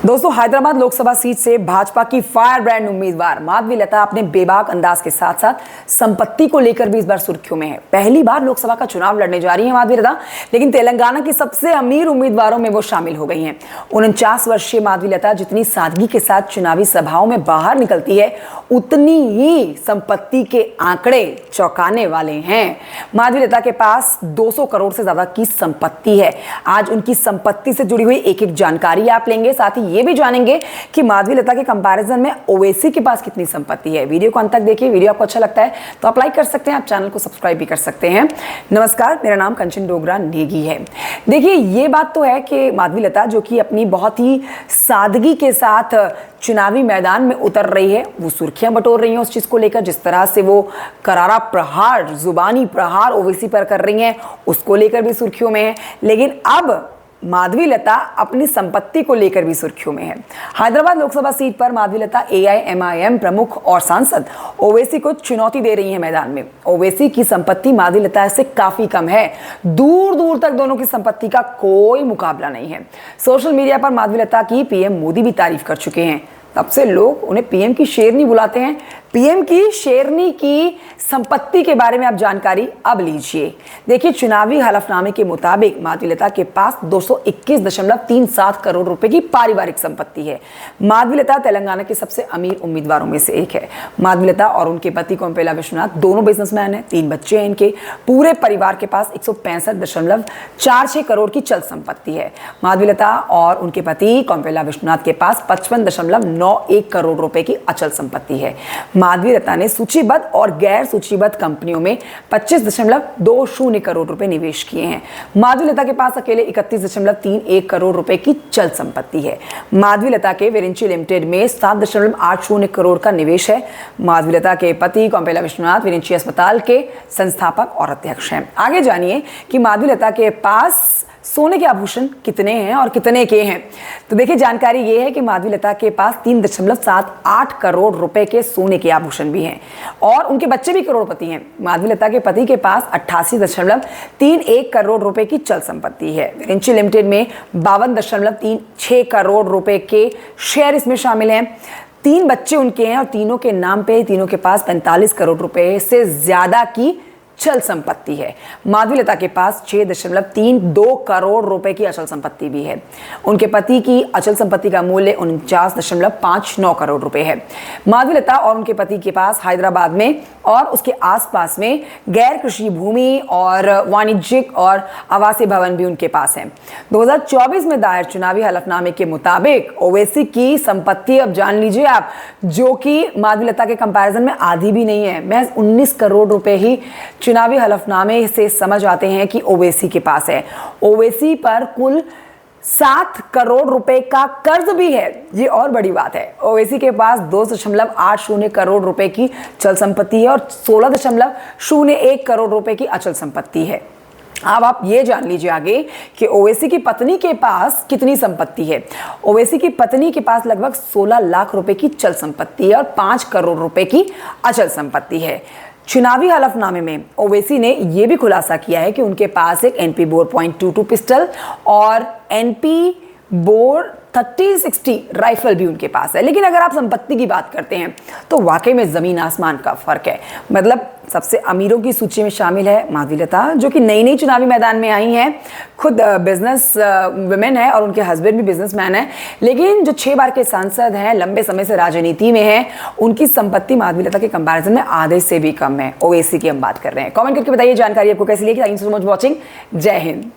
दोस्तों, हैदराबाद लोकसभा सीट से भाजपा की फायर ब्रांड उम्मीदवार माधवी लता अपने बेबाक अंदाज के साथ साथ संपत्ति को लेकर भी इस बार सुर्खियों में है। पहली बार लोकसभा का चुनाव लड़ने जा रही है माधवी लता, लेकिन तेलंगाना की सबसे अमीर उम्मीदवारों में वो शामिल हो गई हैं। 49 वर्षीय माधवी लता जितनी सादगी के साथ चुनावी सभाओं में बाहर निकलती है, उतनी ही संपत्ति के आंकड़े चौंकाने वाले हैं। माधवी लता के पास 200 करोड़ से ज्यादा की संपत्ति है। आज उनकी संपत्ति से जुड़ी हुई एक एक जानकारी आप लेंगे, साथ ही ये भी जानेंगे कि माधवी लता के कंपैरिजन में ओवैसी के पास कितनी संपत्ति है। वीडियो को अंत तक देखिए। वीडियो आपको अच्छा लगता है तो आप लाइक कर सकते हैं, आप चैनल को सब्सक्राइब भी कर सकते हैं। नमस्कार, मेरा नाम कंचन डोगरा नेगी है। देखिए, ये बात तो है कि माधवी लता जो कि अपनी बहुत ही सादगी के साथ चुनावी मैदान में उतर रही है, वो सुर्खियां बटोर रही हैं उस चीज को लेकर। जिस तरह से वो करारा प्रहार, जुबानी प्रहार ओवैसी पर कर रही हैं, उसको लेकर भी सुर्खियों में है। लेकिन अब माधवी लता अपनी संपत्ति को लेकर भी सुर्खियों में है। हैदराबाद लोकसभा सीट पर माधवी लता AIMIM प्रमुख और सांसद ओवैसी को चुनौती दे रही है मैदान में। ओवैसी की संपत्ति माधवी लता से काफी कम है, दूर दूर तक दोनों की संपत्ति का कोई मुकाबला नहीं है। सोशल मीडिया पर माधवी लता की PM मोदी भी तारीफ कर चुके हैं, तब से लोग उन्हें PM की शेरनी बुलाते हैं। PM की शेरनी की संपत्ति के बारे में आप जानकारी अब लीजिए। देखिए, चुनावी हलफनामे के मुताबिक माधवी लता के पास 221.37 करोड़ रुपए की पारिवारिक संपत्ति है। माधवी लता तेलंगाना के सबसे अमीर उम्मीदवारों में से एक है। माधवी लता और उनके पति कोम्पेला विश्वनाथ दोनों बिजनेसमैन हैं, 3 बच्चे हैं इनके। पूरे परिवार के पास 165.46 करोड़ की चल संपत्ति है। माधवी लता और उनके पति कोम्पेला विश्वनाथ के पास 55.91 करोड़ रुपए की अचल संपत्ति है। माधवी लता ने सूचीबद्ध और गैर सूचीबद्ध कंपनियों में 25.20 करोड़ रुपए निवेश किए हैं। माधवी लता के पास अकेले 31.31 करोड़ रुपए की चल संपत्ति है। माधवी लता के विरिंची लिमिटेड में 7.80 करोड़ का निवेश है। माधवी लता के पति कोम्पेला विश्वनाथ विरिंची अस्पताल के संस्थापक और अध्यक्ष हैं। आगे जानिए कि माधवी लता के पास सोने के आभूषण कितने हैं और कितने के हैं। तो देखिए, जानकारी ये है कि माधवी लता के पास 3.78 करोड़ रुपए के सोने के आभूषण भी हैं और उनके बच्चे भी करोड़पति हैं। माधवी लता के पति के पास 88.31 करोड़ रुपए की चल संपत्ति है। विरिंची लिमिटेड में 52.36 करोड़ रुपए के शेयर इसमें शामिल हैं। 3 बच्चे उनके हैं और तीनों के नाम पे, तीनों के पास 45 करोड़ रुपए से ज्यादा की चल संपत्ति है। माधवी लता के पास 6.32 करोड़ रुपए की अचल संपत्ति भी है। उनके पति की अचल संपत्ति का मूल्य 49.59 करोड़ रुपए है। माधवी लता और उनके पति के पास हैदराबाद में और उसके आसपास में गैर कृषि भूमि और वाणिज्यिक और आवासीय भवन भी उनके पास हैं। 2024 में दायर चुनावी हलफनामे के मुताबिक ओवैसी की संपत्ति, अब जान लीजिए आप, जो कि माधवी लता के कंपैरिजन में आधी भी नहीं है, महज 19 करोड़ रुपए ही चुनावी हलफनामे से समझ आते हैं कि ओवैसी के पास है। ओवैसी पर कुल 7 करोड़ रुपए का कर्ज भी है। ये और बड़ी बात है। ओवैसी के पास 2.80 करोड़ रुपए की चल संपत्ति है और 16.01 करोड़ रुपए की अचल संपत्ति है। अब आप ये जान लीजिए आगे कि ओवैसी की पत्नी के पास कितनी संपत्ति है। ओवैसी की पत्नी के पास लगभग 16 लाख रुपए की चल संपत्ति है और 5 करोड़ रुपए की अचल संपत्ति है। चुनावी हलफनामे में ओवैसी ने यह भी खुलासा किया है कि उनके पास एक NP बोर .22 पिस्टल और NP बोर 3060 राइफल भी उनके पास है। लेकिन अगर आप संपत्ति की बात करते हैं तो वाकई में जमीन आसमान का फर्क है। मतलब सबसे अमीरों की सूची में शामिल है माधवी लता, जो कि नई नई चुनावी मैदान में आई हैं। खुद बिजनेस वुमेन है और उनके हस्बैंड भी बिजनेसमैन है। लेकिन जो 6 बार के सांसद हैं, लंबे समय से राजनीति में हैं, उनकी संपत्ति माधवी लता के कंपैरिजन में आधे से भी कम है। ओवैसी की हम बात कर रहे हैं। कमेंट करके बताइए जानकारी आपको कैसी लगी। Thank you so much watching. जय हिंद।